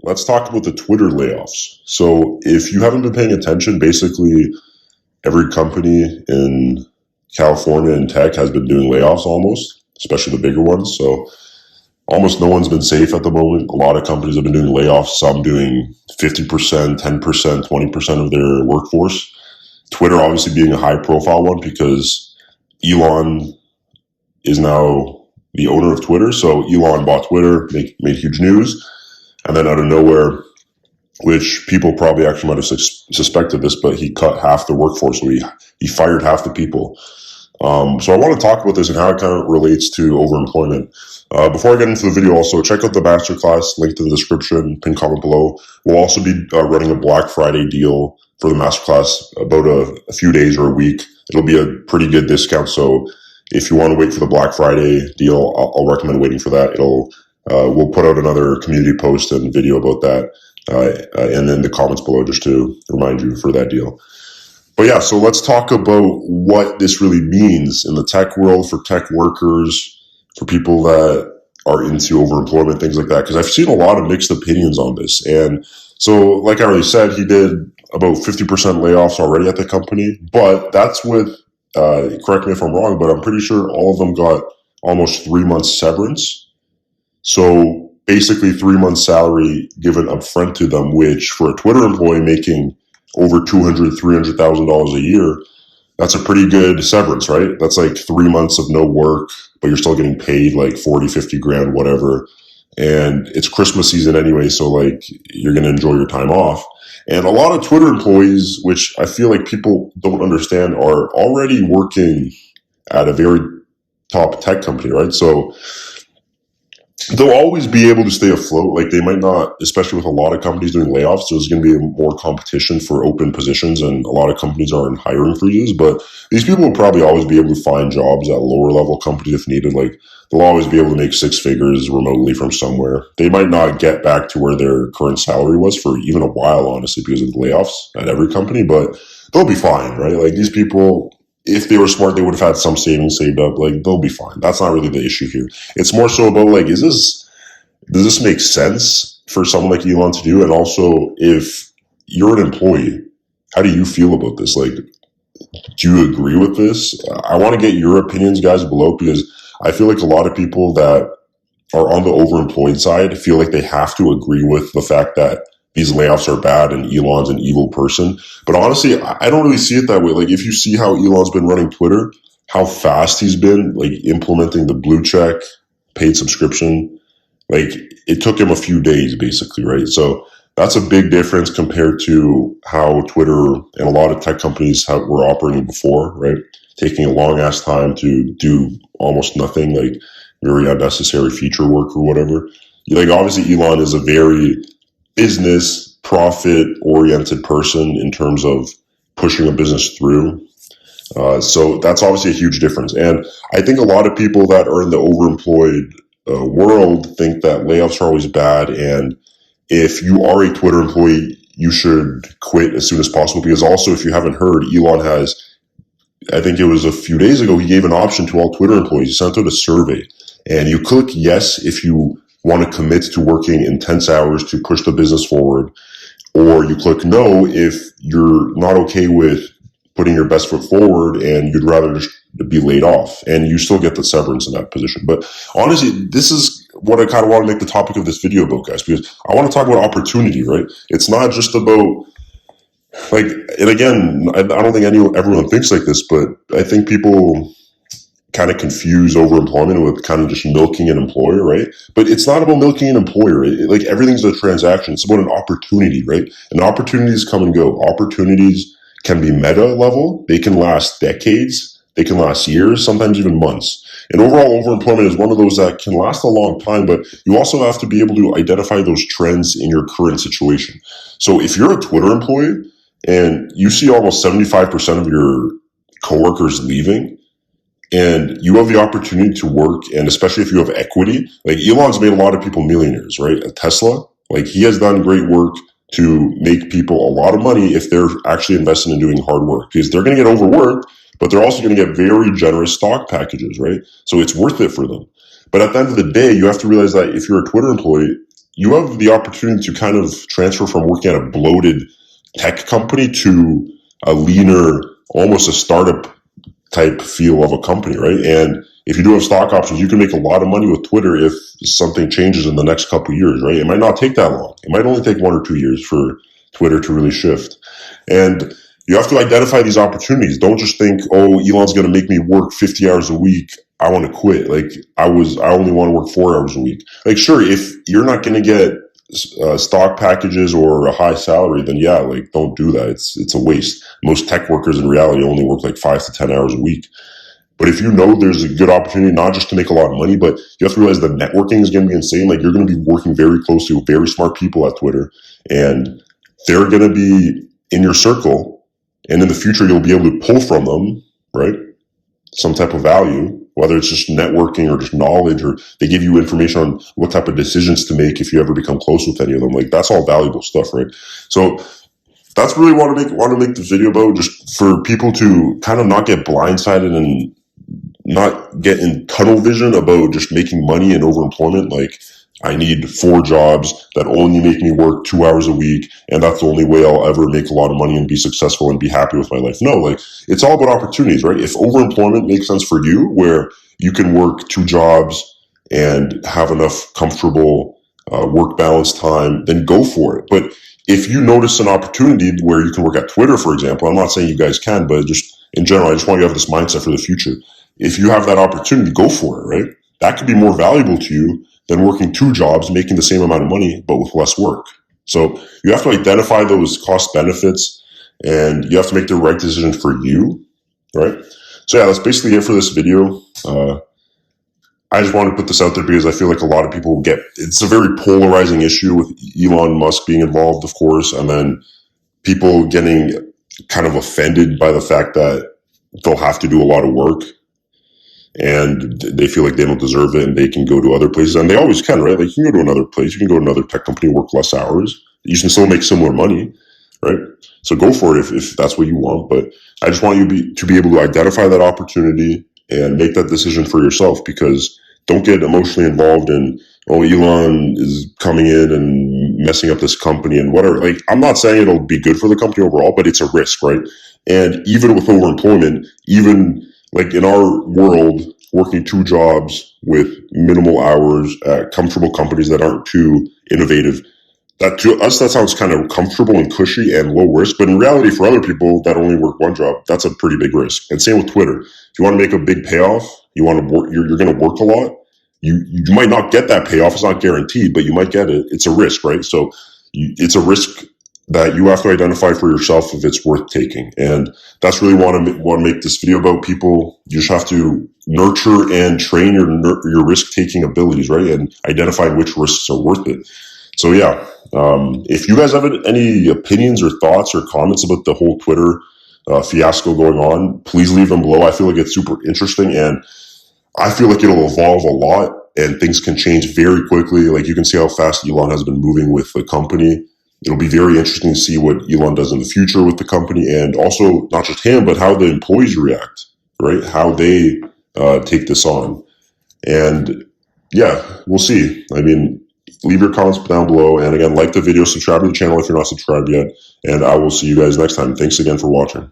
let's talk about the Twitter layoffs. So if you haven't been paying attention, basically every company in California in tech has been doing layoffs almost, especially the bigger ones. So almost no one's been safe at the moment. A lot of companies have been doing layoffs, some doing 50%, 10%, 20% of their workforce. Twitter obviously being a high profile one because Elon is now the owner of Twitter. So Elon bought Twitter, made huge news. And then out of nowhere, which people probably actually might have suspected this, but he cut half the workforce. So he fired half the people. So I want to talk about this and how it kind of relates to overemployment. Before I get into the video, also check out the masterclass, link to the description, pin comment below. We'll also be running a Black Friday deal for the masterclass about a few days or a week. It'll be a pretty good discount. So if you want to wait for the Black Friday deal, I'll recommend waiting for that. We'll put out another community post and video about that, and in the comments below just to remind you for that deal. But yeah, so let's talk about what this really means in the tech world for tech workers, for people that are into overemployment, things like that. Because I've seen a lot of mixed opinions on this. And so, like I already said, he did about 50% layoffs already at the company. But that's with, correct me if I'm wrong, but I'm pretty sure all of them got almost 3 months severance. So basically 3 months salary given upfront to them, which for a Twitter employee making over $200,000, $300,000 a year, that's a pretty good severance, right? That's like 3 months of no work, but you're still getting paid like 40, 50 grand, whatever. And it's Christmas season anyway, so like you're going to enjoy your time off. And a lot of Twitter employees, which I feel like people don't understand, are already working at a very top tech company, right? So they'll always be able to stay afloat. Like they might not, especially with a lot of companies doing layoffs, there's going to be more competition for open positions and a lot of companies are in hiring freezes, but these people will probably always be able to find jobs at lower level companies if needed. Like they'll always be able to make six figures remotely from somewhere. They might not get back to where their current salary was for even a while, honestly, because of the layoffs at every company, but they'll be fine, right? Like these people, if they were smart, they would have had some savings saved up. Like they'll be fine. That's not really the issue here. It's more so about like, does this make sense for someone like Elon to do? And also, if you're an employee, how do you feel about this? Like, do you agree with this? I want to get your opinions, guys, below, because I feel like a lot of people that are on the overemployed side feel like they have to agree with the fact that these layoffs are bad and Elon's an evil person. But honestly, I don't really see it that way. Like if you see how Elon's been running Twitter, how fast he's been like implementing the blue check, paid subscription, like it took him a few days basically, right? So that's a big difference compared to how Twitter and a lot of tech companies were operating before, right? Taking a long ass time to do almost nothing, like very unnecessary feature work or whatever. Like obviously Elon is a very business profit oriented person in terms of pushing a business through. So that's obviously a huge difference. And I think a lot of people that are in the overemployed world think that layoffs are always bad. And if you are a Twitter employee, you should quit as soon as possible. Because also, if you haven't heard, Elon has, I think it was a few days ago, he gave an option to all Twitter employees. He sent out a survey. And you click yes if you want to commit to working intense hours to push the business forward, or you click no if you're not okay with putting your best foot forward and you'd rather just be laid off, and you still get the severance in that position. But honestly, this is what I kind of want to make the topic of this video about, guys, because I want to talk about opportunity, right? It's not just about like, and again, I don't think everyone thinks like this, but I think people kind of confuse overemployment with kind of just milking an employer, right? But it's not about milking an employer. Like everything's a transaction. It's about an opportunity, right? And opportunities come and go. Opportunities can be meta level. They can last decades. They can last years, sometimes even months. And overall overemployment is one of those that can last a long time, but you also have to be able to identify those trends in your current situation. So if you're a Twitter employee and you see almost 75% of your coworkers leaving, and you have the opportunity to work, and especially if you have equity, like Elon's made a lot of people millionaires, right? At Tesla, like he has done great work to make people a lot of money if they're actually investing in doing hard work, because they're going to get overworked, but they're also going to get very generous stock packages, right? So it's worth it for them. But at the end of the day, you have to realize that if you're a Twitter employee, you have the opportunity to kind of transfer from working at a bloated tech company to a leaner, almost a startup type feel of a company, right? And if you do have stock options, you can make a lot of money with Twitter if something changes in the next couple of years, right? It might not take that long. It might only take 1 or 2 years for Twitter to really shift. And you have to identify these opportunities. Don't just think, oh, Elon's going to make me work 50 hours a week. I want to quit. Like I only want to work 4 hours a week. Like, sure, if you're not going to get stock packages or a high salary, then yeah, like don't do that. It's a waste. Most tech workers in reality only work like 5 to 10 hours a week. But if you know there's a good opportunity, not just to make a lot of money, but you have to realize that networking is going to be insane. Like you're going to be working very closely with very smart people at Twitter, and they're going to be in your circle. And in the future, you'll be able to pull from them, right? Some type of value, whether it's just networking or just knowledge, or they give you information on what type of decisions to make if you ever become close with any of them. Like that's all valuable stuff, right? So that's really want to make this video about, just for people to kind of not get blindsided and not get in tunnel vision about just making money and overemployment. Like I need 4 jobs that only make me work 2 hours a week, and that's the only way I'll ever make a lot of money and be successful and be happy with my life. No, like it's all about opportunities, right? If overemployment makes sense for you, where you can work 2 jobs and have enough comfortable work balance time, then go for it. But if you notice an opportunity where you can work at Twitter, for example, I'm not saying you guys can, but just in general, I just want you to have this mindset for the future. If you have that opportunity, go for it, right? That could be more valuable to you than working 2 jobs, making the same amount of money, but with less work. So you have to identify those cost benefits, and you have to make the right decision for you, right? So yeah, that's basically it for this video. I just wanted to put this out there because I feel like a lot of people it's a very polarizing issue with Elon Musk being involved, of course, and then people getting kind of offended by the fact that they'll have to do a lot of work and they feel like they don't deserve it and they can go to other places, and they always can, right? Like you can go to another place, you can go to another tech company, work less hours, you can still make similar money, right? So go for it if that's what you want. But I just want you to be able to identify that opportunity and make that decision for yourself, because don't get emotionally involved in, oh, Elon is coming in and messing up this company and whatever. Like, I'm not saying it'll be good for the company overall, but it's a risk, right? And even with overemployment, even like in our world, working 2 jobs with minimal hours at comfortable companies that aren't too innovative, that to us, that sounds kind of comfortable and cushy and low risk. But in reality, for other people that only work 1 job, that's a pretty big risk. And same with Twitter. If you want to make a big payoff, you want to work, you're going to work a lot. You might not get that payoff. It's not guaranteed, but you might get it. It's a risk, right? So it's a risk that you have to identify for yourself if it's worth taking. And that's really want to make this video about. People. You just have to nurture and train your risk-taking abilities, right? And identify which risks are worth it. So yeah, if you guys have any opinions or thoughts or comments about the whole Twitter fiasco going on, please leave them below. I feel like it's super interesting, and I feel like it'll evolve a lot and things can change very quickly. Like you can see how fast Elon has been moving with the company. It'll be very interesting to see what Elon does in the future with the company, and also not just him, but how the employees react, right? How they take this on. And yeah, we'll see. I mean, leave your comments down below. And again, like the video, subscribe to the channel if you're not subscribed yet. And I will see you guys next time. Thanks again for watching.